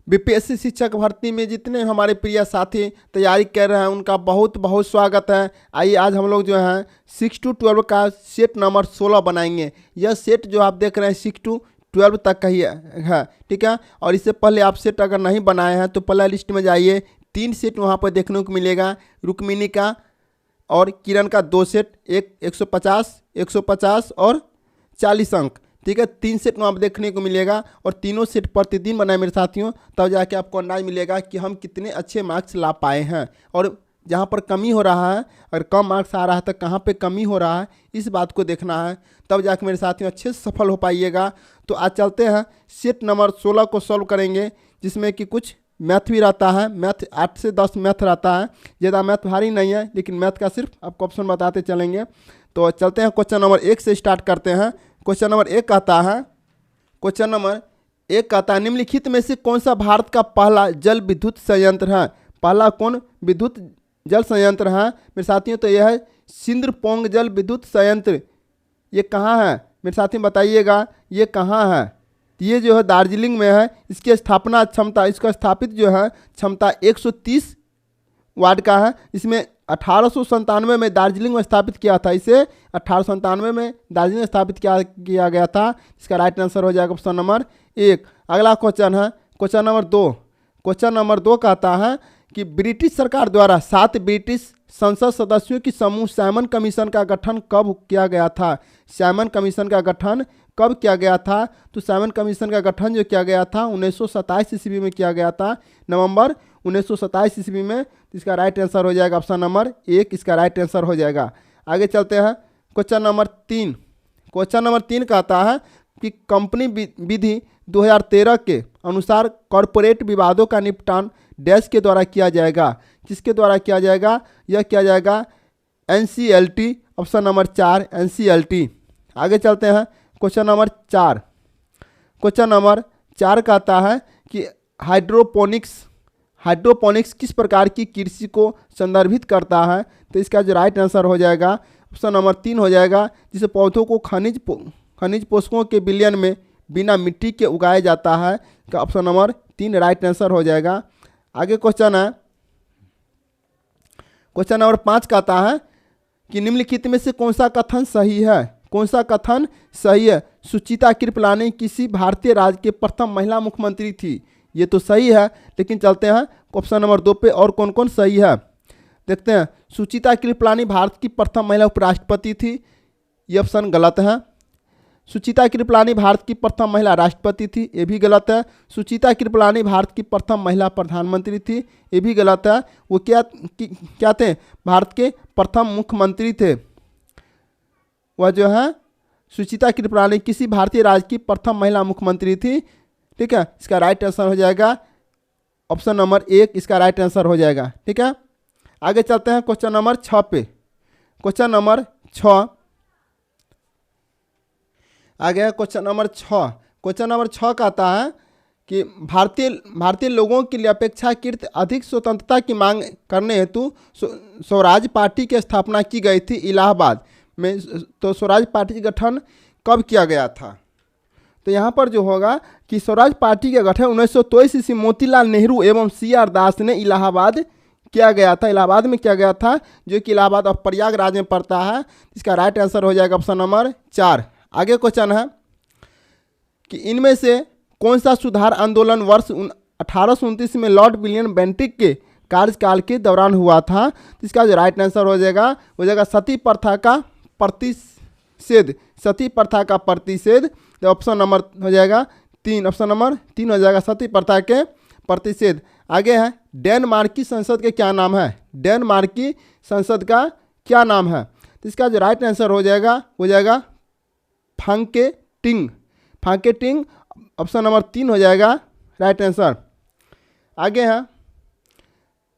BPSC शिक्षक भर्ती में जितने हमारे प्रिय साथी तैयारी कर रहे हैं उनका बहुत बहुत स्वागत है। आइए आज हम लोग जो है 6 to 12 का सेट नंबर 16 बनाएंगे। यह सेट जो आप देख रहे हैं 6 to 12 तक का ही है, ठीक है। और इससे पहले आप सेट अगर नहीं बनाए हैं तो पहला लिस्ट में जाइए, 3 सेट वहाँ पर देखने को मिलेगा। रुक्मिणी का और किरण का 2 सेट, एक 150 और 40 अंक, ठीक है। 3 सेट वहाँ पर देखने को मिलेगा और तीनों सेट प्रतिदिन बनाए मेरे साथियों, तब जाके आपको अंदाज मिलेगा कि हम कितने अच्छे मार्क्स ला पाए हैं। और जहाँ पर कमी हो रहा है, अगर कम मार्क्स आ रहा है तो कहाँ पे कमी हो रहा है, इस बात को देखना है, तब जाके मेरे साथियों अच्छे से सफल हो पाइएगा। तो आज चलते हैं सेट नंबर 16 को सॉल्व करेंगे, जिसमें कि कुछ मैथ भी रहता है। मैथ 8 से 10 मैथ रहता है, ज़्यादा मैथ भारी नहीं है, लेकिन मैथ का सिर्फ आपको ऑप्शन बताते चलेंगे। तो चलते हैं क्वेश्चन नंबर 1 से स्टार्ट करते हैं। क्वेश्चन नंबर 1 कहता है, निम्नलिखित में से कौन सा भारत का पहला जल विद्युत संयंत्र है? पहला कौन विद्युत जल संयंत्र है मेरे साथियों? तो यह है सिंद्रपोंग जल विद्युत संयंत्र। ये कहाँ है मेरे साथियों, बताइएगा ये कहाँ है? ये जो है दार्जिलिंग में है। इसकी स्थापना क्षमता, इसका स्थापित जो है क्षमता 130 वाट का है। इसमें 1897 में दार्जिलिंग में स्थापित किया था। इसे 1897 में दार्जिलिंग में स्थापित किया गया था। इसका राइट आंसर हो जाएगा ऑप्शन नंबर 1। अगला क्वेश्चन है क्वेश्चन नंबर 2। क्वेश्चन नंबर 2 कहता है कि ब्रिटिश सरकार द्वारा 7 ब्रिटिश संसद सदस्यों की समूह साइमन कमीशन का गठन कब किया गया था? साइमन कमीशन का गठन कब किया गया था? तो साइमन कमीशन का गठन जो किया गया था 1927 ईस्वी में किया गया था, नवंबर 1927 ईस्वी में। तो इसका राइट आंसर हो जाएगा ऑप्शन नंबर 1, इसका राइट आंसर हो जाएगा। आगे चलते हैं क्वेश्चन नंबर 3। क्वेश्चन नंबर 3 कहता है कि कंपनी विधि 2013 के अनुसार कॉरपोरेट विवादों का निपटान डैश के द्वारा किया जाएगा? किसके द्वारा किया जाएगा? यह किया जाएगा NCLT, ऑप्शन नंबर 4 NCLT। आगे चलते हैं क्वेश्चन नंबर 4। क्वेश्चन नंबर 4 कहता है कि हाइड्रोपोनिक्स किस प्रकार की कृषि को संदर्भित करता है? तो इसका जो राइट आंसर हो जाएगा ऑप्शन नंबर 3 हो जाएगा, जिसे पौधों को खनिज पोषकों के विलयन में बिना मिट्टी के उगाया जाता है। का ऑप्शन नंबर 3 राइट आंसर हो जाएगा। आगे क्वेश्चन है क्वेश्चन नंबर 5 कहता है कि निम्नलिखित में से कौन सा कथन सही है? कौन सा कथन सही है? सुचिता कृपलानी किसी भारतीय राज्य के प्रथम महिला मुख्यमंत्री थी। ये तो सही है, लेकिन चलते हैं ऑप्शन नंबर 2 पे और कौन कौन सही है देखते हैं। सुचिता कृपलानी भारत की प्रथम महिला उपराष्ट्रपति थी, ये ऑप्शन गलत है। सुचिता कृपलानी भारत की प्रथम महिला राष्ट्रपति थी, ये भी गलत है। सुचिता कृपलानी भारत की प्रथम महिला प्रधानमंत्री थी, ये भी गलत है। वो क्या थे? भारत के प्रथम मुख्यमंत्री थे। वह जो है सुचिता कृपलानी किसी भारतीय राज्य की प्रथम महिला मुख्यमंत्री थी, ठीक है। इसका राइट आंसर हो जाएगा ऑप्शन नंबर 1, इसका राइट आंसर हो जाएगा, ठीक है। आगे चलते हैं क्वेश्चन नंबर 6 पे। क्वेश्चन नंबर 6 आ गया। Question number 6। क्वेश्चन नंबर 6 कहता है कि भारतीय लोगों के लिए अपेक्षाकृत अधिक स्वतंत्रता की मांग करने हेतु स्वराज पार्टी की स्थापना की गई थी इलाहाबाद में। तो स्वराज पार्टी का गठन कब किया गया था? तो यहाँ पर जो होगा कि स्वराज पार्टी का गठन 1923 ईस्वी मोतीलाल नेहरू एवं CR दास ने इलाहाबाद किया गया था। इलाहाबाद में किया गया था, जो कि इलाहाबाद और प्रयागराज में पड़ता है। इसका राइट आंसर हो जाएगा ऑप्शन नंबर 4। आगे क्वेश्चन है कि इनमें से कौन सा सुधार आंदोलन वर्ष 1829 में लॉर्ड विलियम बेंटिक के कार्यकाल के दौरान हुआ था? तो इसका जो राइट आंसर हो जाएगा सती प्रथा का प्रतिषेध। सती प्रथा का प्रतिषेध, तो ऑप्शन नंबर हो जाएगा 3, ऑप्शन नंबर 3 हो जाएगा सती प्रथा के प्रतिषेध। आगे है डेनमार्क की संसद के क्या नाम है? डेनमार्क की संसद का क्या नाम है? तो इसका जो राइट आंसर हो जाएगा फांकेटिंग। ऑप्शन नंबर 3 हो जाएगा राइट आंसर। आगे है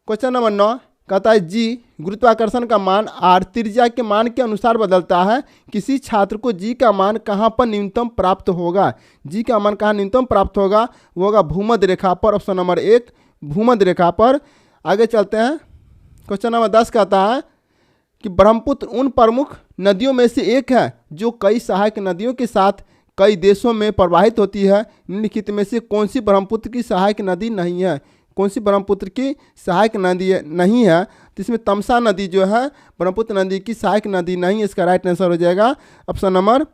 क्वेश्चन नंबर 9 कहता है जी गुरुत्वाकर्षण का मान r त्रिज्या के मान के अनुसार बदलता है। किसी छात्र को g का मान कहाँ पर न्यूनतम प्राप्त होगा? g का मान कहाँ न्यूनतम प्राप्त होगा? वो होगा भूमध्य रेखा पर, ऑप्शन नंबर 1 भूमध्य रेखा पर। आगे चलते हैं क्वेश्चन नंबर 10 कहता है कि ब्रह्मपुत्र उन प्रमुख नदियों में से एक है जो कई सहायक नदियों के साथ कई देशों में प्रवाहित होती है। निम्नलिखित में से कौन सी ब्रह्मपुत्र की सहायक नदी नहीं है? कौन सी ब्रह्मपुत्र की सहायक नदी नहीं है? तो इसमें तमसा नदी जो है ब्रह्मपुत्र नदी की सहायक नदी नहीं है। इसका राइट आंसर हो जाएगा ऑप्शन नंबर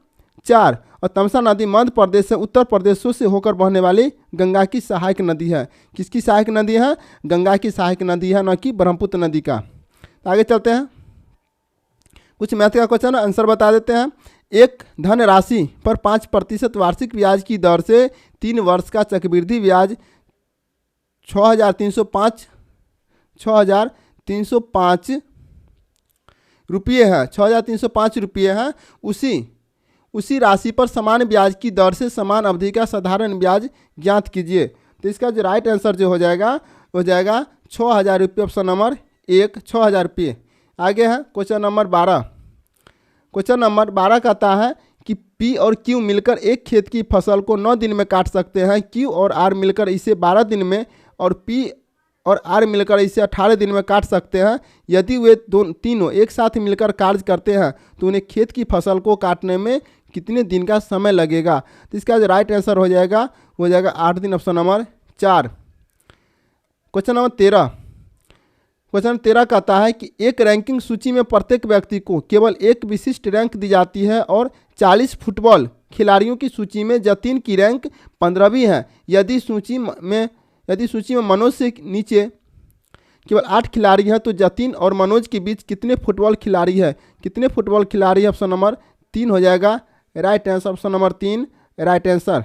4। और तमसा नदी मध्य प्रदेश से उत्तर प्रदेशों से होकर बहने वाली गंगा की सहायक नदी है। किसकी सहायक नदी है? गंगा की सहायक नदी है, न कि ब्रह्मपुत्र नदी का। तो आगे चलते हैं, कुछ मैथ का क्वेश्चन आंसर बता देते हैं। एक धन राशि पर 5% वार्षिक ब्याज की दर से 3 वर्ष का चक्रवृद्धि ब्याज 6,305 रुपये है, 6,305 रुपये है। उसी राशि पर समान ब्याज की दर से समान अवधि का साधारण ब्याज ज्ञात कीजिए। तो इसका जो राइट आंसर जो हो जाएगा 6,000 रुपये, ऑप्शन नंबर 1, 6,000 रुपये। आगे है क्वेश्चन नंबर 12। क्वेश्चन नंबर 12 कहता है कि पी और क्यू मिलकर एक खेत की फसल को 9 दिन में काट सकते हैं। क्यू और आर मिलकर इसे 12 दिन में और पी और आर मिलकर इसे 18 दिन में काट सकते हैं। यदि वे तीनों एक साथ मिलकर कार्य करते हैं तो उन्हें खेत की फसल को काटने में कितने दिन का समय लगेगा? तो इसका जो राइट आंसर हो जाएगा 8 दिन, option number 4। Question number 13। Question 13 कहता है कि एक रैंकिंग सूची में प्रत्येक व्यक्ति को केवल एक विशिष्ट रैंक दी जाती है और 40 फुटबॉल खिलाड़ियों की सूची में जतिन की रैंक 15वीं है। यदि सूची में मनोज से नीचे केवल 8 खिलाड़ी हैं तो जतिन और मनोज के बीच कितने फुटबॉल खिलाड़ी है? कितने फुटबॉल खिलाड़ी है? ऑप्शन नंबर 3 हो जाएगा right answer, option number 3 right answer.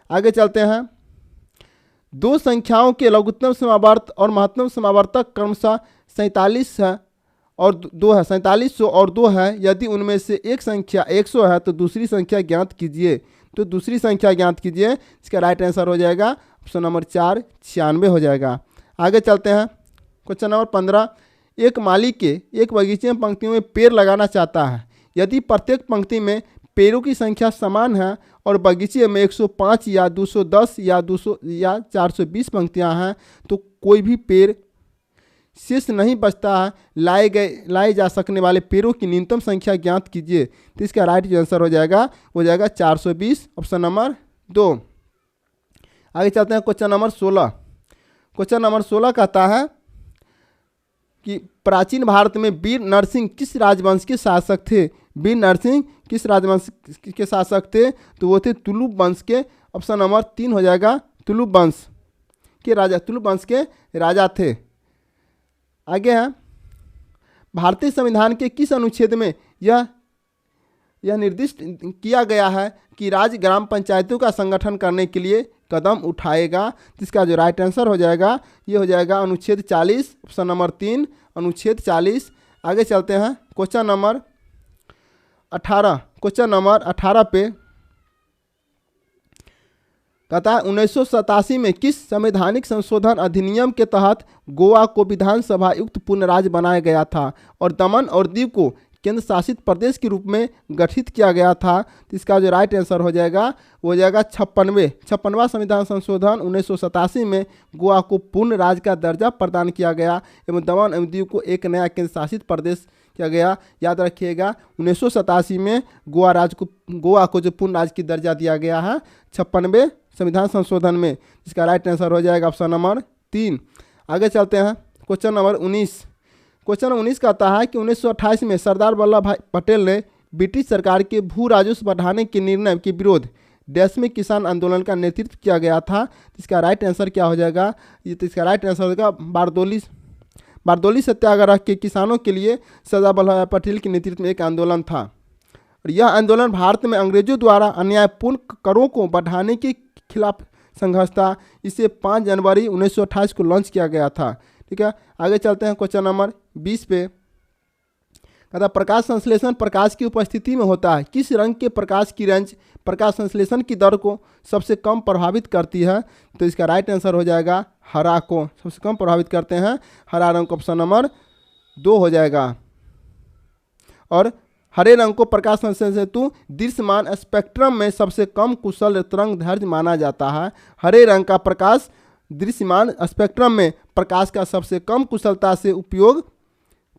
आगे चलते हैं, दो संख्याओं के लघुत्तम समावर्त और महत्तम समावर्तक क्रमशः 47 है और 2 है, 4700 और 2 है। यदि उनमें से एक संख्या 100 है तो दूसरी संख्या ज्ञात कीजिए। तो दूसरी संख्या ज्ञात कीजिए, इसका राइट आंसर हो जाएगा ऑप्शन नंबर 4, 96 हो जाएगा। आगे चलते हैं, क्वेश्चन नंबर 15। एक माली के एक बगीचे में पंक्तियों में पेड़ लगाना चाहता है। यदि प्रत्येक पंक्ति में पेड़ों की संख्या समान है और बगीचे में 105 या 210 या 200 या 420 पंक्तियां हैं तो कोई भी पेड़ शेष नहीं बचता है। लाए जा सकने वाले पेड़ों की न्यूनतम संख्या ज्ञात कीजिए। तो इसका राइट आंसर हो जाएगा 420, ऑप्शन नंबर 2। आगे चलते हैं, क्वेश्चन नंबर 16। क्वेश्चन नंबर 16 कहता है कि प्राचीन भारत में वीर नरसिंह किस राजवंश के शासक थे? वीर नरसिंह किस राजवंश के शासक थे? तो वो थे तुलुप वंश के, ऑप्शन नंबर 3 हो जाएगा तुलुप वंश के राजा थे। आगे है, भारतीय संविधान के किस अनुच्छेद में यह निर्दिष्ट किया गया है कि राज्य ग्राम पंचायतों का संगठन करने के लिए कदम उठाएगा? जिसका जो राइट आंसर हो जाएगा ये हो जाएगा अनुच्छेद 40, ऑप्शन नंबर 3, अनुच्छेद 40। आगे चलते हैं, क्वेश्चन नंबर 18। क्वेश्चन नंबर 18 पे कहता है 1987 में किस संवैधानिक संशोधन अधिनियम के तहत गोवा को विधानसभा युक्त पूर्ण राज्य बनाया गया था और दमन और दीव को केंद्र शासित प्रदेश के रूप में गठित किया गया था? तो इसका जो राइट आंसर हो जाएगा वो हो जाएगा 56वां संविधान संशोधन 1987 में गोवा को पूर्ण राज्य का दर्जा प्रदान किया गया एवं दमन एवं दीव को एक नया केंद्र शासित प्रदेश किया गया। याद रखिएगा 1987 में गोवा को जो पूर्ण राज्य की दर्जा दिया गया है 56वें संविधान संशोधन में। इसका राइट आंसर हो जाएगा ऑप्शन नंबर 3। आगे चलते हैं, क्वेश्चन नंबर 19। क्वेश्चन 19 कहता है कि 1928 में सरदार वल्लभ भाई पटेल ने ब्रिटिश सरकार के भू राजस्व बढ़ाने के निर्णय के विरोध देश में किसान आंदोलन का नेतृत्व किया गया था। इसका राइट आंसर क्या हो जाएगा? ये तो इसका राइट आंसर होगा बारदोली सत्याग्रह के किसानों के लिए सरदार वल्लभ भाई पटेल के नेतृत्व में एक आंदोलन था और यह आंदोलन भारत में अंग्रेजों द्वारा अन्यायपूर्ण करों को बढ़ाने के खिलाफ संघर्ष था। इसे 5 जनवरी 1928 को लॉन्च किया गया था। ठीक है, आगे चलते हैं, क्वेश्चन नंबर 20 पे कहता प्रकाश संश्लेषण प्रकाश की उपस्थिति में होता है। किस रंग के प्रकाश की रेंज प्रकाश संश्लेषण की दर को सबसे कम प्रभावित करती है? तो इसका राइट आंसर हो जाएगा हरा को सबसे कम प्रभावित करते हैं, हरा रंग, ऑप्शन नंबर 2 हो जाएगा। और हरे रंग को प्रकाश संश्लेषण हेतु दृश्यमान स्पेक्ट्रम में सबसे कम कुशल तरंग दैर्ध्य माना जाता है। हरे रंग का प्रकाश दृश्यमान स्पेक्ट्रम में प्रकाश का सबसे कम कुशलता से उपयोग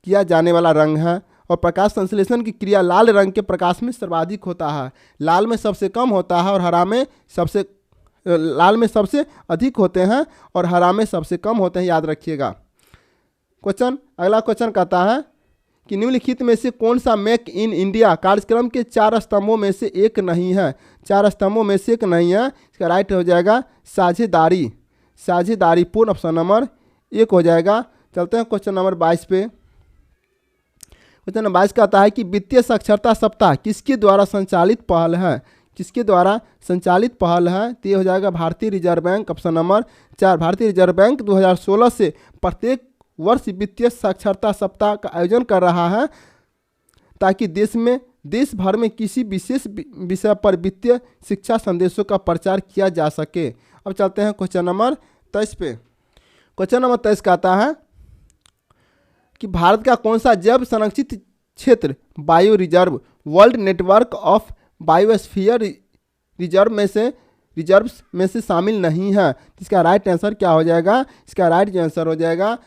किया जाने वाला रंग है और प्रकाश संश्लेषण की क्रिया लाल रंग के प्रकाश में सर्वाधिक होता है। लाल में सबसे कम होता है और हरा में सबसे लाल में सबसे अधिक होते हैं और हरा में सबसे कम होते हैं, याद रखिएगा। अगला क्वेश्चन कहता है कि निम्नलिखित में से कौन सा मेक इन इंडिया कार्यक्रम के 4 स्तंभों में से एक नहीं है। 4 स्तंभों में से एक नहीं है, इसका राइट हो जाएगा साझेदारी। साझेदारी पूर्ण ऑप्शन नंबर 1 हो जाएगा। चलते हैं क्वेश्चन नंबर 22 पे। क्वेश्चन नंबर 22 कहता है कि वित्तीय साक्षरता सप्ताह किसके द्वारा संचालित पहल है। किसके द्वारा संचालित पहल है, तो ये हो जाएगा भारतीय रिजर्व बैंक, ऑप्शन नंबर 4। भारतीय रिजर्व बैंक 2016 से प्रत्येक वर्ष वित्तीय साक्षरता सप्ताह का आयोजन कर रहा है ताकि देश भर में किसी विशेष विषय पर वित्तीय शिक्षा संदेशों का प्रचार किया जा सके। अब चलते हैं क्वेश्चन नंबर 23 पे। क्वेश्चन नंबर 23 कहता है कि भारत का कौन सा जैव संरक्षित क्षेत्र bio reserve world network of biosphere reserves में से शामिल नहीं है। इसका राइट आंसर क्या हो जाएगा, इसका राइट आंसर हो जाएगा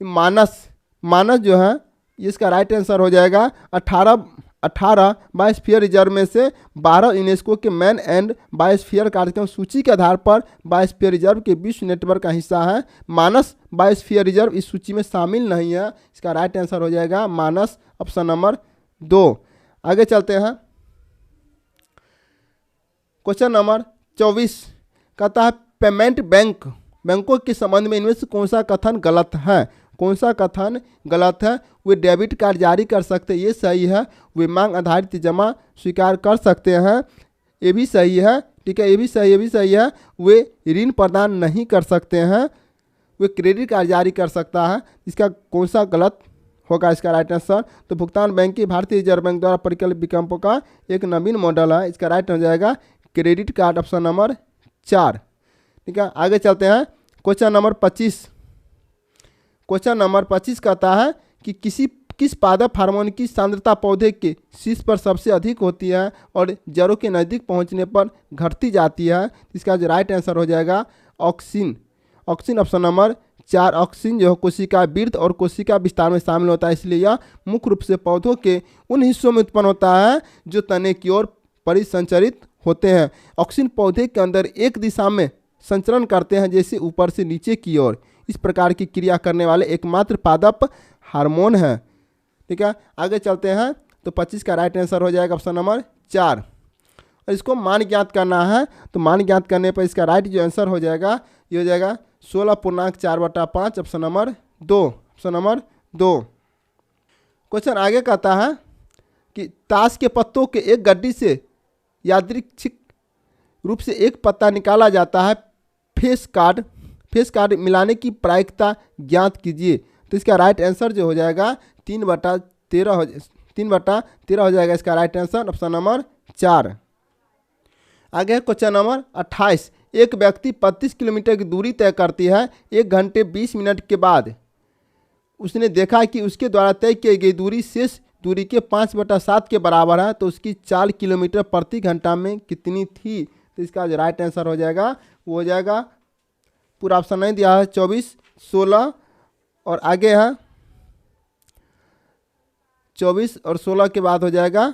मानस जो है, इसका राइट आंसर हो जाएगा 18 बायोस्फीयर रिजर्व में से 12 यूनेस्को के मैन एंड बायोस्फीयर कार्यक्रम सूची के आधार पर बायोस्फीयर रिजर्व के विश्व नेटवर्क का हिस्सा है। मानस बायोस्फीयर रिजर्व इस सूची में शामिल नहीं है, इसका राइट आंसर हो जाएगा मानस, ऑप्शन नंबर 2। आगे चलते हैं। क्वेश्चन नंबर 24 कहता है पेमेंट बैंकों के संबंध में इनमें से कौन सा कथन गलत है। कौन सा कथन गलत है। वे डेबिट कार्ड जारी कर सकते हैं, ये सही है। वे मांग आधारित जमा स्वीकार कर सकते हैं, ये भी सही है। ठीक है, ये भी सही है। वे ऋण प्रदान नहीं कर सकते हैं, वे क्रेडिट कार्ड जारी कर सकता है। इसका कौन सा गलत होगा, इसका राइट आंसर। तो भुगतान बैंकिंग भारतीय रिजर्व बैंक द्वारा परिकल्पित विकल्पों का एक नवीन मॉडल है, इसका राइट हो जाएगा क्रेडिट कार्ड, ऑप्शन नंबर 4। ठीक है, आगे चलते हैं। Question number 25। क्वेश्चन नंबर 25 कहता है कि किस पादप हार्मोन की सांद्रता पौधे के शीर्ष पर सबसे अधिक होती है और जड़ों के नज़दीक पहुंचने पर घटती जाती है। इसका जो राइट आंसर हो जाएगा ऑक्सिन, ऑप्शन नंबर 4। ऑक्सिन जो कोशिका वृद्धि और कोशिका विस्तार में शामिल होता है, इसलिए यह मुख्य रूप से पौधों के उन हिस्सों में उत्पन्न होता है जो तने की ओर परिसंचरित होते हैं। ऑक्सिन पौधे के अंदर एक दिशा में संचरण करते हैं, जैसे ऊपर से नीचे की ओर। इस प्रकार की क्रिया करने वाले एकमात्र पादप हार्मोन है। ठीक है, आगे चलते हैं। तो 25 का राइट आंसर हो जाएगा ऑप्शन नंबर 4। और इसको मान ज्ञात करना है, तो मान ज्ञात करने पर इसका राइट जो आंसर हो जाएगा ये हो जाएगा 16.4/5, ऑप्शन नंबर 2। क्वेश्चन आगे कहता है कि ताश के पत्तों के एक गड्डी से यादृच्छिक रूप से एक पत्ता निकाला जाता है। फेस कार्ड मिलाने की प्रायिकता ज्ञात कीजिए। तो इसका राइट आंसर जो हो जाएगा 3/13 हो जाएगा, इसका राइट आंसर, ऑप्शन नंबर 4। आगे है क्वेश्चन नंबर 28। एक व्यक्ति 35 किलोमीटर की दूरी तय करती है। 1 घंटे 20 मिनट के बाद उसने देखा कि उसके द्वारा तय की गई दूरी शेष दूरी के 5/7 के बराबर है, तो उसकी 4 किलोमीटर प्रति घंटा में कितनी थी। तो इसका जो राइट आंसर हो जाएगा वो हो जाएगा, पूरा ऑप्शन नहीं दिया है, 24, 16 और आगे है 24 और 16 के बाद हो जाएगा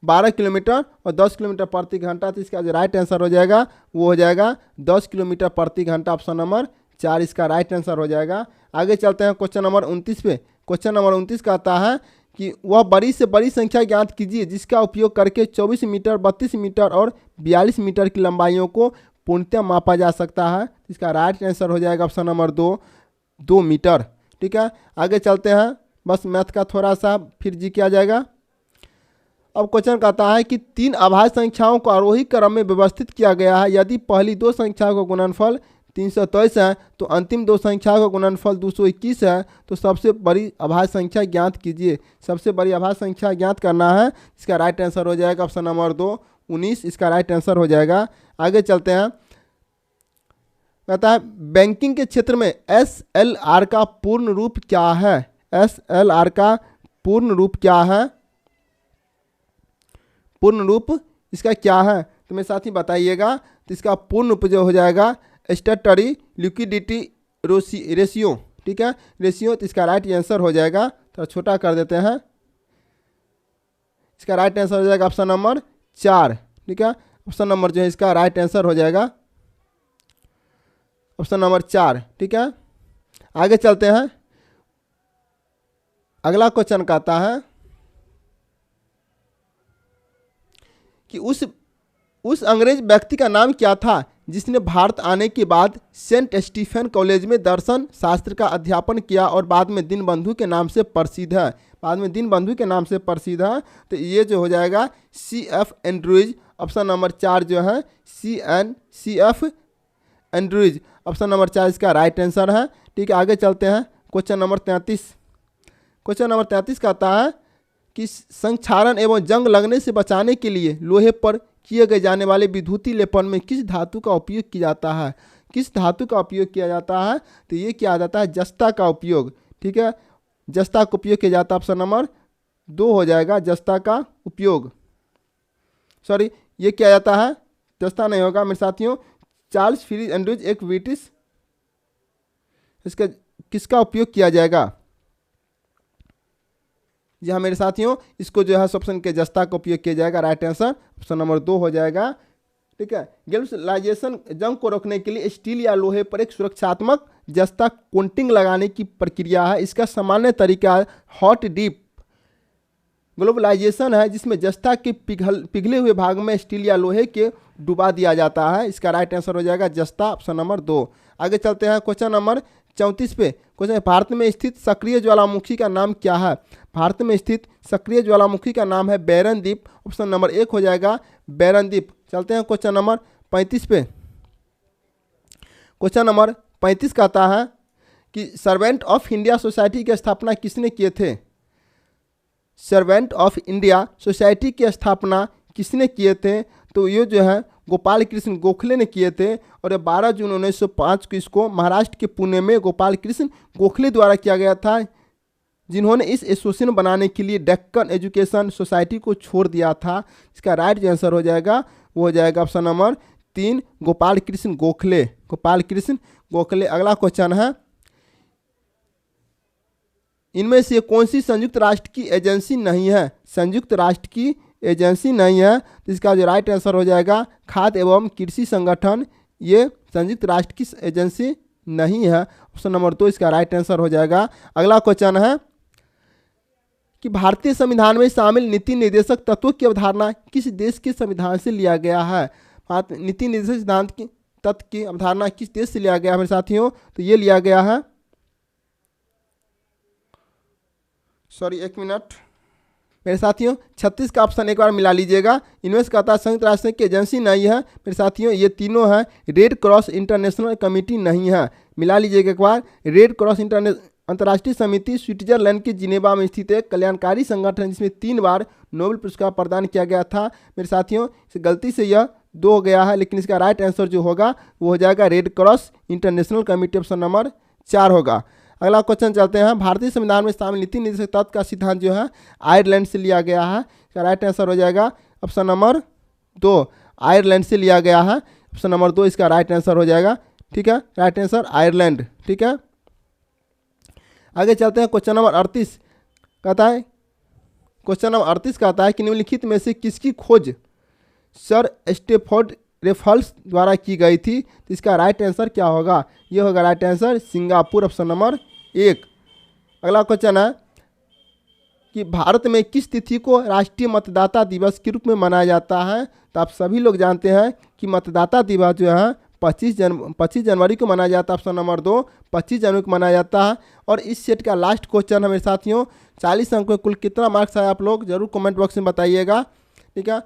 12 किलोमीटर और 10 किलोमीटर प्रति घंटा। तो इसका जो राइट आंसर हो जाएगा वो हो जाएगा 10 किलोमीटर प्रति घंटा, ऑप्शन नंबर 4 इसका राइट आंसर हो जाएगा। आगे चलते हैं क्वेश्चन नंबर 29 पे। क्वेश्चन नंबर 29 कहता है कि वह बड़ी से बड़ी संख्या ज्ञात कीजिए जिसका उपयोग करके 24 मीटर, 32 मीटर और 42 मीटर की लंबाइयों को पूर्णतः मापा जा सकता है। इसका राइट आंसर हो जाएगा ऑप्शन नंबर 2 मीटर। ठीक है, आगे चलते हैं। बस मैथ का थोड़ा सा फिर जी किया जाएगा। अब क्वेश्चन कहता है कि 3 अभाज्य संख्याओं को आरोही क्रम में व्यवस्थित किया गया है। यदि पहली 2 संख्याओं का गुणनफल 323 है तो अंतिम 2 संख्याओं का गुणनफल 221 है। तो सबसे बड़ी अभाज्य संख्या ज्ञात कीजिए। सबसे बड़ी अभाज्य संख्या ज्ञात करना है, इसका राइट आंसर हो जाएगा ऑप्शन नंबर 2, 19 इसका राइट आंसर हो जाएगा। आगे चलते हैं। कहता है बैंकिंग के क्षेत्र में SLR का पूर्ण रूप क्या है। SLR का पूर्ण रूप क्या है, पूर्ण रूप इसका क्या है, तो मेरे साथ ही बताइएगा। तो इसका पूर्ण रूप जो हो जाएगा स्टैट्यूटरी लिक्विडिटी रेशियो। ठीक है, रेशियो। तो इसका राइट आंसर हो जाएगा, थोड़ा छोटा कर देते हैं, इसका राइट आंसर हो जाएगा ऑप्शन नंबर 4। ठीक है, ऑप्शन नंबर जो है इसका राइट आंसर हो जाएगा ऑप्शन नंबर 4। ठीक है, आगे चलते हैं। अगला क्वेश्चन कहता है कि उस अंग्रेज व्यक्ति का नाम क्या था जिसने भारत आने के बाद सेंट स्टीफन कॉलेज में दर्शन शास्त्र का अध्यापन किया और बाद में दीनबंधु के नाम से प्रसिद्ध है, बाद में दीनबंधु के नाम से प्रसिद्ध है। तो ये जो हो जाएगा C.F. एंड्रयूज, ऑप्शन नंबर 4 जो है C.F. एंड्रयूज, ऑप्शन नंबर 4 इसका राइट आंसर है। ठीक है, आगे चलते हैं। क्वेश्चन नंबर 33, क्वेश्चन नंबर 33 कहता है कि संक्षारण एवं जंग लगने से बचाने के लिए लोहे पर किए गए जाने वाले विद्युतीय लेपन में किस धातु का उपयोग किया जाता है, किस धातु का उपयोग किया जाता है। तो ये किया जाता है जस्ता का उपयोग। ठीक है, जस्ता का उपयोग किया जाता है, ऑप्शन नंबर 2 हो जाएगा जस्ता का उपयोग। सॉरी, ये किया जाता है, जस्ता नहीं होगा मेरे साथियों। चार्ल्स फ्रिज एंड्रयूज एक ब्रिटिश, इसका किसका उपयोग किया जाएगा, यहाँ मेरे साथियों इसको जो है ऑप्शन के जस्ता का उपयोग किया जाएगा, राइट आंसर ऑप्शन नंबर 2 हो जाएगा। ठीक है, गैल्वेनाइजेशन जंग को रोकने के लिए स्टील या लोहे पर एक सुरक्षात्मक जस्ता कोटिंग लगाने की प्रक्रिया है। इसका सामान्य तरीका हॉट डीप ग्लोबलाइजेशन है, जिसमें जस्ता के पिघले हुए भाग में स्टील या लोहे के डुबा दिया जाता है। इसका राइट आंसर हो जाएगा जस्ता, ऑप्शन नंबर 2। आगे चलते हैं क्वेश्चन नंबर 34 पे। क्वेश्चन, भारत में स्थित सक्रिय ज्वालामुखी का नाम क्या है। भारत में स्थित सक्रिय ज्वालामुखी का नाम है बैरन द्वीप, ऑप्शन नंबर 1 हो जाएगा बैरन द्वीप। चलते हैं क्वेश्चन नंबर 35 पे। क्वेश्चन नंबर 35 कहता है कि सर्वेंट ऑफ इंडिया सोसाइटी की स्थापना किसने किए थे। सर्वेंट ऑफ इंडिया सोसाइटी की स्थापना किसने किए थे। तो ये जो है गोपाल कृष्ण गोखले ने किए थे, और 12 जून 1905 को इसको महाराष्ट्र के पुणे में गोपाल कृष्ण गोखले द्वारा किया गया था, जिन्होंने इस एसोसिएशन बनाने के लिए डेक्कन एजुकेशन सोसाइटी को छोड़ दिया था। इसका राइट आंसर हो जाएगा, वो हो जाएगा ऑप्शन नंबर 3 गोपाल कृष्ण गोखले, गोपाल कृष्ण गोखले। अगला क्वेश्चन है, इनमें से कौन सी संयुक्त राष्ट्र की एजेंसी नहीं है। संयुक्त राष्ट्र की एजेंसी नहीं है, तो इसका जो राइट आंसर हो जाएगा खाद्य एवं कृषि संगठन, ये संयुक्त राष्ट्र की एजेंसी नहीं है, ऑप्शन नंबर 2 इसका राइट आंसर हो जाएगा। अगला क्वेश्चन है कि भारतीय संविधान में शामिल नीति निर्देशक तत्वों की अवधारणा किस देश के संविधान से लिया गया है। नीति निर्देशक सिद्धांत की तत्व की अवधारणा किस देश से लिया गया है मेरे साथियों। तो ये लिया गया है, सॉरी एक मिनट मेरे साथियों, 36 का ऑप्शन एक बार मिला लीजिएगा। इनमें से कहता है संयुक्त राष्ट्र की एजेंसी नहीं है मेरे साथियों, ये तीनों हैं। रेड क्रॉस इंटरनेशनल कमेटी नहीं है, मिला लीजिएगा एक बार। रेड क्रॉस अंतर्राष्ट्रीय समिति स्विट्जरलैंड के जिनेवा में स्थित एक कल्याणकारी संगठन, जिसमें 3 बार नोबेल पुरस्कार प्रदान किया गया था मेरे साथियों। इस गलती से यह 2 हो गया है, लेकिन इसका राइट आंसर जो होगा वो हो जाएगा red cross international committee, option number 4 होगा। अगला क्वेश्चन चलते हैं। भारतीय संविधान में शामिल नीति निर्देशक तत्व का सिद्धांत जो है आयरलैंड से लिया गया है। इसका राइट आंसर हो जाएगा ऑप्शन नंबर 2, आयरलैंड से लिया गया है, ऑप्शन नंबर 2 इसका राइट आंसर हो जाएगा। ठीक है, राइट आंसर आयरलैंड। ठीक है, आगे चलते हैं। क्वेश्चन नंबर 38 कहता है, क्वेश्चन नंबर 38 कहता है कि निम्नलिखित में से किसकी खोज सर स्टेफोर्ड रेफल्स द्वारा की गई थी। तो इसका राइट आंसर क्या होगा, ये होगा right answer Singapore, option number 1। अगला क्वेश्चन है कि भारत में किस तिथि को राष्ट्रीय मतदाता दिवस के रूप में मनाया जाता है। तो आप सभी लोग जानते हैं कि मतदाता दिवस जो है 25 जनवरी को मनाया जाता है, ऑप्शन नंबर 2 25 जनवरी को मनाया जाता है। और इस सेट का लास्ट क्वेश्चन है मेरे साथियों, 40 अंक में कुल कितना मार्क्स आया आप लोग जरूर कमेंट बॉक्स में बताइएगा। ठीक है,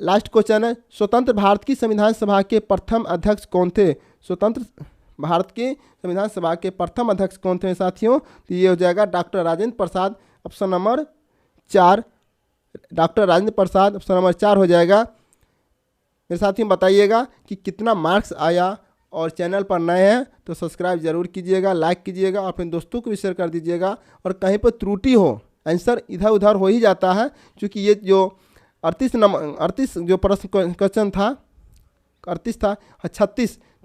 लास्ट क्वेश्चन है, स्वतंत्र भारत की संविधान सभा के प्रथम अध्यक्ष कौन थे। स्वतंत्र भारत की संविधान सभा के प्रथम अध्यक्ष कौन थे साथियों। तो ये हो जाएगा doctor Rajendra Prasad, option number 4, doctor Rajendra Prasad, option number 4 हो जाएगा। मेरे साथियों बताइएगा कि कितना मार्क्स आया, और चैनल पर नए हैं तो सब्सक्राइब जरूर कीजिएगा, लाइक कीजिएगा और अपने दोस्तों को भी शेयर कर दीजिएगा। और कहीं पर त्रुटि हो, आंसर इधर उधर हो ही जाता है, क्योंकि ये जो 38 जो प्रश्न क्वेश्चन था 38 था,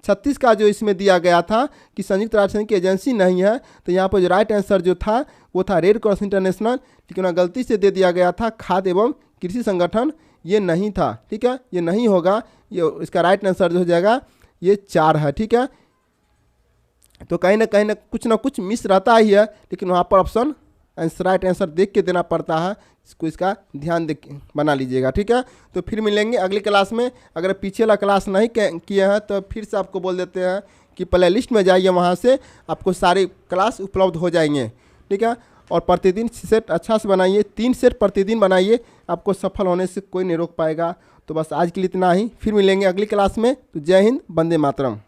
36 का जो इसमें दिया गया था कि संयुक्त राष्ट्र संघ की एजेंसी नहीं है, तो यहाँ पर जो राइट आंसर जो था वो था रेड क्रॉस इंटरनेशनल, लेकिन वहाँ गलती से दे दिया गया था खाद्य एवं कृषि संगठन, ये नहीं था। ठीक है, ये नहीं होगा, ये इसका राइट आंसर जो हो जाएगा ये 4 है। ठीक है, तो कहीं ना कुछ मिस रहता ही है, लेकिन वहाँ पर ऑप्शन राइट आंसर देख के देना पड़ता है, इसको इसका ध्यान दे बना लीजिएगा। ठीक है, तो फिर मिलेंगे अगली क्लास में। अगर पीछे वाला क्लास नहीं किए हैं तो फिर से आपको बोल देते हैं कि प्ले लिस्ट में जाइए, वहाँ से आपको सारे क्लास उपलब्ध हो जाएंगे। ठीक है, और प्रतिदिन सेट अच्छा से बनाइए, 3 सेट प्रतिदिन बनाइए, आपको सफल होने से कोई नहीं रोक पाएगा। तो बस आज के लिए इतना ही, फिर मिलेंगे अगली क्लास में। तो जय हिंद, वंदे मातरम।